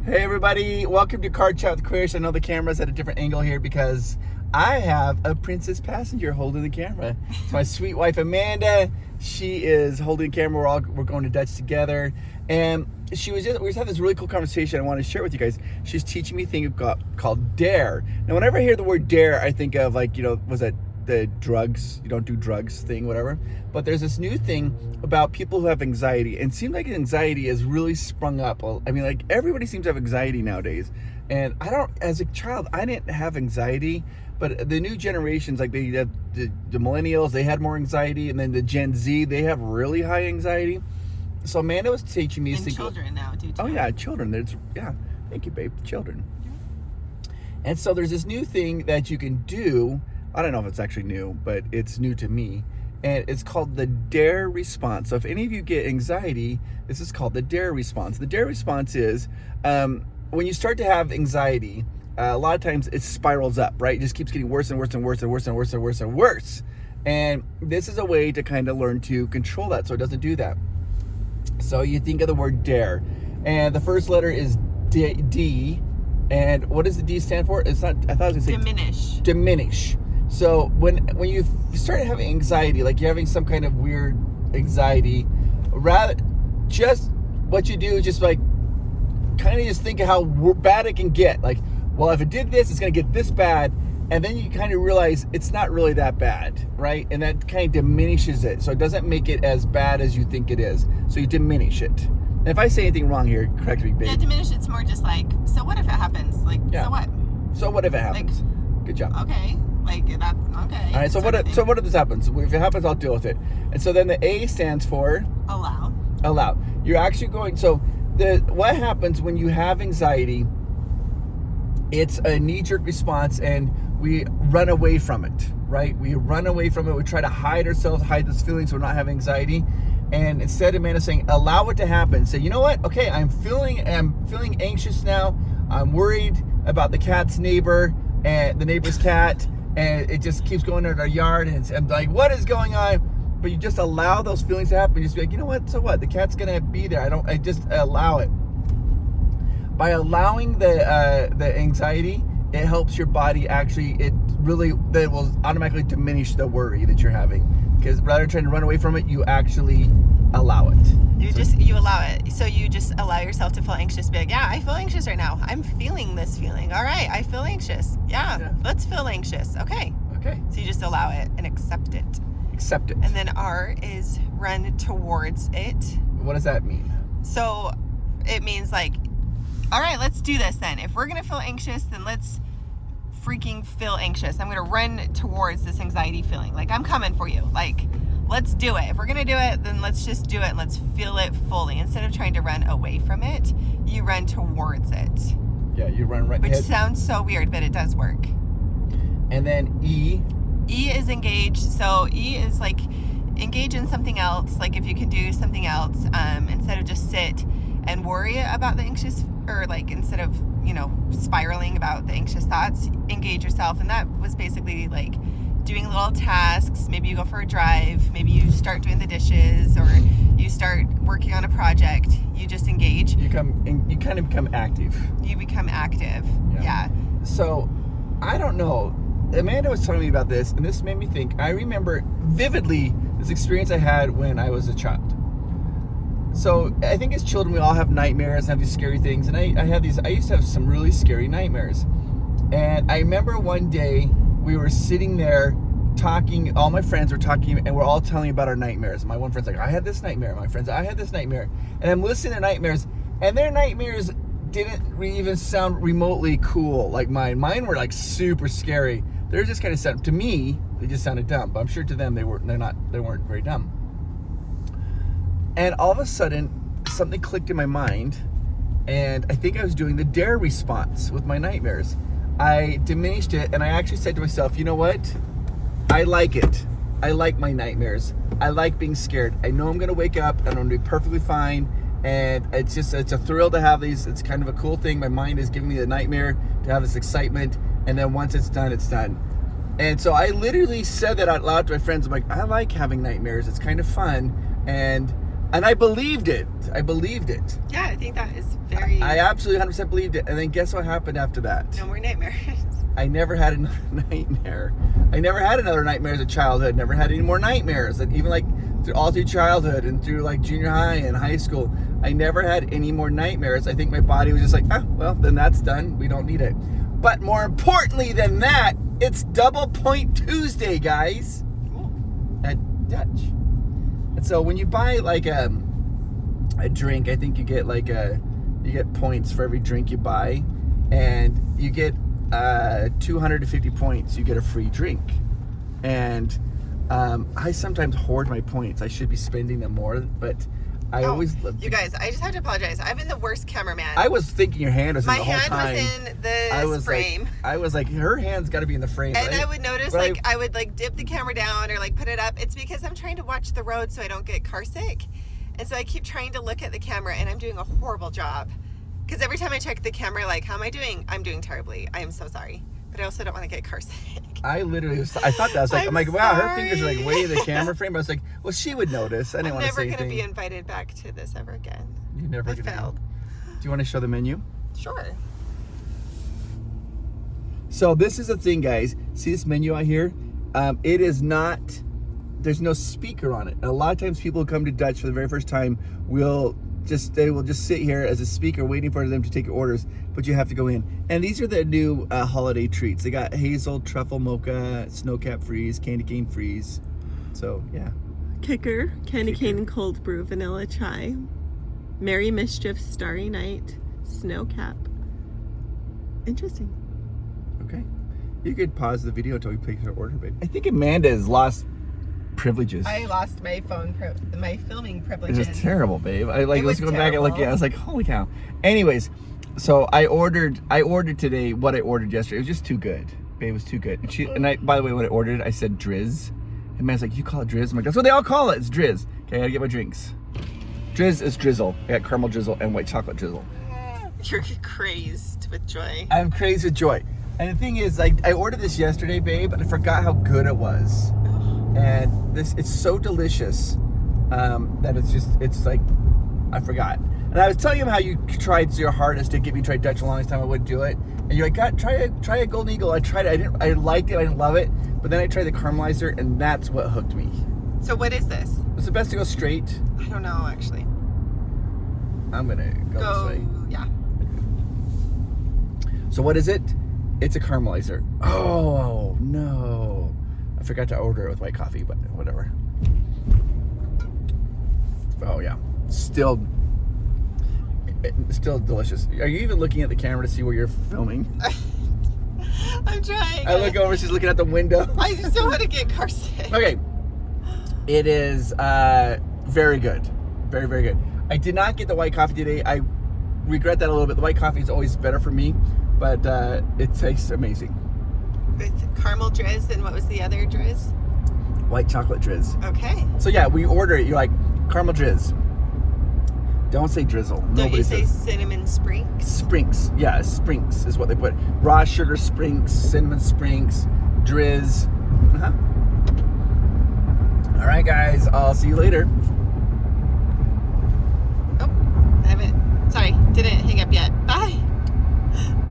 Hey everybody, welcome to Car Chat with Krish. I know the camera's at a different angle here because I have a princess passenger holding the camera. It's my sweet wife Amanda. She is holding the camera. We're going to Dutch together, and we just had this really cool conversation I want to share with you guys. She's teaching me a thing called DARE. Now, whenever I hear the word DARE, I think of was that the drugs, you don't do drugs thing, whatever. But there's this new thing about people who have anxiety, and it seems like anxiety has really sprung up. I mean, like, everybody seems to have anxiety nowadays. And as a child, I didn't have anxiety, but the new generations, like the millennials, they had more anxiety, and then the Gen Z, they have really high anxiety. So Amanda was teaching me. And children now do too. Oh yeah, children. Thank you, babe. Children. And so there's this new thing that you can do. I don't know if it's actually new, but it's new to me. And it's called the DARE response. So if any of you get anxiety, this is called the DARE response. The DARE response is when you start to have anxiety, a lot of times it spirals up, right? It just keeps getting worse and worse and worse and worse and worse and worse and worse. And this is a way to kind of learn to control that so it doesn't do that. So you think of the word DARE. And the first letter is D. And what does the D stand for? It's not, I thought I was going to say diminish. Diminish. So when you start having anxiety, like you're having some kind of weird anxiety, rather just what you do is just like kind of just think of how bad it can get. Like, well, if it did this, it's going to get this bad. And then you kind of realize it's not really that bad, right? And that kind of diminishes it. So it doesn't make it as bad as you think it is. So you diminish it. And if I say anything wrong here, correct me, babe. Yeah, diminish, it's more just like, so what if it happens? Like, Yeah. so what? So what if it happens? Good job. Okay. Like, that's okay. All right, so what if this happens? If it happens, I'll deal with it. And so then the A stands for? Allow. Allow. You're actually going, what happens when you have anxiety, it's a knee-jerk response, and we run away from it, right? We run away from it. We try to hide ourselves, hide this feeling so we're not having anxiety. And instead, Amanda's saying, allow it to happen. Say, you know what? Okay, I'm feeling anxious now. I'm worried about the cat's neighbor and the neighbor's cat, and it just keeps going in our yard, and I'm like, what is going on? But you just allow those feelings to happen. You just be like, you know what? So what? The cat's gonna be there. I just allow it. By allowing the anxiety, it helps your body that will automatically diminish the worry that you're having. Because rather than trying to run away from it, you actually allow it. You allow it. So you just allow yourself to feel anxious. Be like, yeah, I feel anxious right now. I'm feeling this feeling. All right, I feel anxious. Yeah. Let's feel anxious. Okay. So you just allow it and accept it. Accept it. And then R is run towards it. What does that mean? So it means like, all right, let's do this then. If we're going to feel anxious, then let's freaking feel anxious. I'm going to run towards this anxiety feeling. Like, I'm coming for you. Like, let's do it. If we're going to do it, then let's just do it and let's feel it fully. Instead of trying to run away from it, you run towards it. Yeah, you run right Which ahead. sounds so weird, but it does work. And then E. E is engage. So E is like engage in something else. Like if you can do something else, instead of just sit and worry about the anxious, or like instead of, spiraling about the anxious thoughts, engage yourself. And that was basically like doing little tasks. Maybe you go for a drive. Maybe you start doing the dishes, or you start working on a project. You just engage. You kind of become active. You become active. Yeah. So, I don't know. Amanda was telling me about this, and this made me think. I remember vividly this experience I had when I was a child. So I think as children we all have nightmares and have these scary things, and I used to have some really scary nightmares. And I remember one day we were sitting there talking, all my friends were talking, and we're all telling about our nightmares. My one friend's like, I had this nightmare. My friend's, I had this nightmare. And I'm listening to nightmares, and their nightmares didn't even sound remotely cool like mine. Mine were like super scary. They're just kind of to me, they just sounded dumb, but I'm sure to them they weren't very dumb. And all of a sudden, something clicked in my mind, and I think I was doing the DARE response with my nightmares. I diminished it, and I actually said to myself, you know what? I like it. I like my nightmares. I like being scared. I know I'm going to wake up, and I'm going to be perfectly fine, and it's a thrill to have these. It's kind of a cool thing. My mind is giving me the nightmare to have this excitement, and then once it's done, it's done. And so I literally said that out loud to my friends. I'm like, I like having nightmares. It's kind of fun, and And I believed it. I believed it. Yeah, I think that is very. I absolutely 100% believed it. And then guess what happened after that? No more nightmares. I never had another nightmare. I never had another nightmare as a childhood. Never had any more nightmares. And even like all through childhood and through like junior high and high school, I never had any more nightmares. I think my body was just like, well, then that's done. We don't need it. But more importantly than that, it's Double Point Tuesday, guys, at Dutch. And so when you buy like a drink, I think you get like you get points for every drink you buy, and you get 250 points, you get a free drink. And I sometimes hoard my points. I should be spending them more, but I always you guys, I just have to apologize. I've been the worst cameraman. I was thinking your hand was in my the whole hand time. was in the frame. I was like, her hand's got to be in the frame. And right? I would notice, But I would like dip the camera down or like put it up. It's because I'm trying to watch the road so I don't get car sick. And so I keep trying to look at the camera, and I'm doing a horrible job. Because every time I check the camera, like, how am I doing? I'm doing terribly. I am so sorry. But I also don't want to get car sick. I literally I thought that. I was like, I'm like, wow, her fingers are like way in the camera frame. I was like, well, she would notice. I didn't want to say anything. I'm never going to be invited back to this ever again. You never I failed. Do you want to show the menu? Sure. So this is the thing, guys. See this menu out here? It is not, there's no speaker on it. And a lot of times people who come to Dutch for the very first time they will just sit here as a speaker waiting for them to take your orders, but you have to go in. And these are the new holiday treats. They got hazel, truffle mocha, snow cap freeze, candy cane freeze. So yeah. Kicker, candy cane and cold brew, vanilla chai, Merry Mischief, Starry Night, snow cap. Interesting. Okay. You could pause the video until we pick your order, babe. I think Amanda has lost privileges. I lost my my filming privileges. It was terrible, babe. I like was let's go back and look at it. I was like, holy cow. Anyways, so I ordered today what I ordered yesterday. It was just too good. Babe, it was too good. And I by the way, when I ordered it, I said Drizz. And man's like, you call it Drizz? I'm like, that's what they all call it. It's Drizz. Okay, I gotta get my drinks. Drizz is drizzle. I got caramel drizzle and white chocolate drizzle. You're crazed with joy. I'm crazy with joy. And the thing is, like, I ordered this yesterday, babe, and I forgot how good it was. And it's so delicious that it's like, I forgot. And I was telling him how you tried your hardest to get me to try Dutch the longest time I wouldn't do it. And you're like, God, try a Golden Eagle. I tried it. I liked it. I didn't love it. But then I tried the caramelizer, and that's what hooked me. So what is this? It's the best to go straight. I don't know, actually. I'm going to go this way. Yeah. So what is it? It's a caramelizer. Oh, no. I forgot to order it with white coffee, but whatever. Oh, yeah. Still delicious. Are you even looking at the camera to see where you're filming? I'm trying. I look over, she's looking out the window. I just don't want to get car sick. Okay. It is very good. Very, very good. I did not get the white coffee today. I regret that a little bit. The white coffee is always better for me, but it tastes amazing. With caramel drizz, and what was the other drizz? White chocolate drizz. Okay. So yeah, we order it. You're like, caramel drizz. Don't say drizzle. Don't Nobody you say says cinnamon sprinkles? Sprinks. Yeah, sprinks is what they put. Raw sugar sprinks, cinnamon sprinks, drizz. Uh-huh. All right, guys. I'll see you later. Oh, I haven't. Sorry, didn't hang up yet.